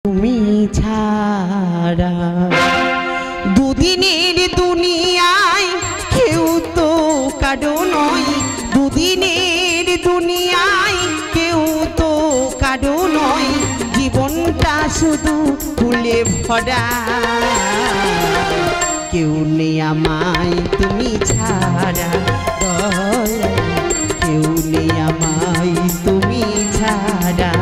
তুমি ছাড়া দুদিনের দুনিয়ায় কেউ তো কারো নয়, দুদিনের দুনিয়ায় কেউ তো কারো নয়, জীবনটা শুধু ফুলে ভরা, কেউ নেই আমায় তুমি ছাড়া, কেউ নেই আমায় তুমি ছাড়া।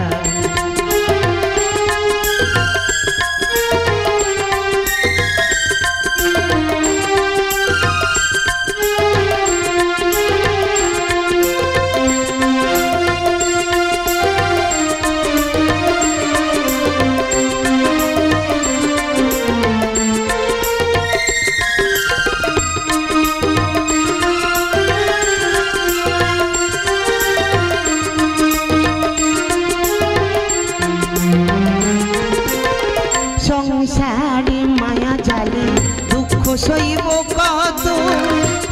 সংসারে মায়া জালে দুঃখ সইব কত,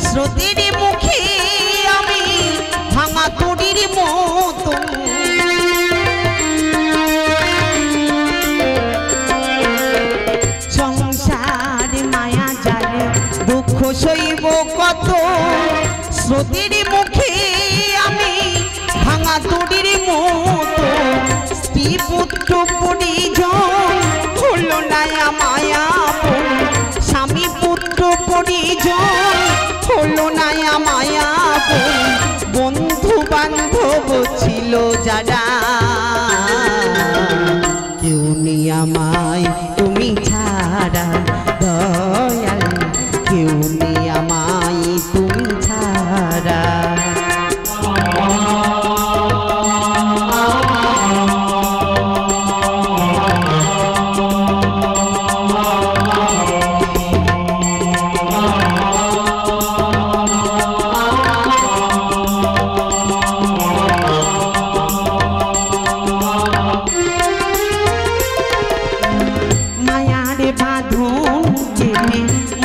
স্রোতের মুখে আমি ভাঙা তড়ির মতো, সংসারে মায়া জালে দুঃখ সইব কত, স্রোতের মুখে আমি ভাঙা তড়ির মতো, স্ত্রী পুত্র পরিজন হলো না আমায় আপন, স্বামী পুত্র পরিজন হলো না আমায় আপন, বন্ধু বান্ধব ছিল যারা, কেউ নেই আমায় তুমি ছাড়া, দয়াল কেউ নেই আমায় তুমি ছাড়া।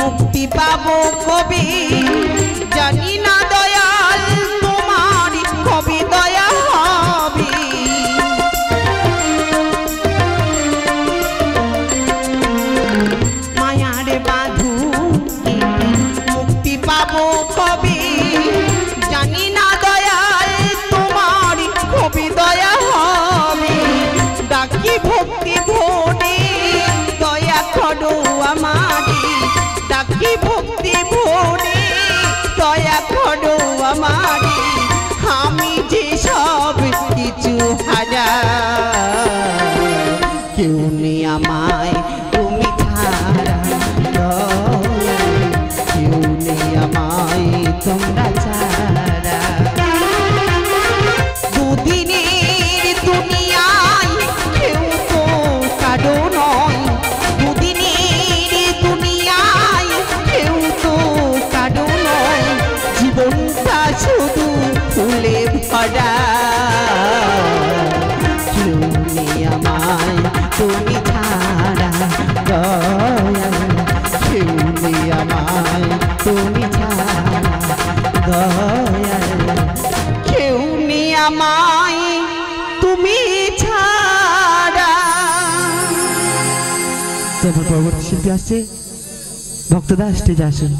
মুক্তি পাবো কবি জানি না দয়াল তোমার কবি দয়া হবে, মায়ার বাঁধন মুক্তি পাবো কবি জানি না দয়াল তোমার কবি দয়া হবে, ডাকি ভক্তি ভোরে দয়া করো আমারে, ডাকি ভক্তি ভোরে দয়া করো আমারে, আমি যে সব কিছু হারা, কেউ নেই আমায় তুমি ছাড়া, কেউ নেই আমায় তোমরা ছাড়া। দুদিনের দুনিয়ায় কেউ তো কারো নয়, দুদিনের দুনিয়ায় কেউ তো কারো নয়, জীবনটা শুধু ফুলে ভরা, কেউ নেই আমায় তুমি ছাড়া, দয়াল কেউ নেই আমায় তুমি ছাড়া, দয়াল কেউ নেই আমায় তুমি ছাড়া। তারপর পরবর্তী শিল্পী আসছে ভক্তদা, স্টেজে আসুন।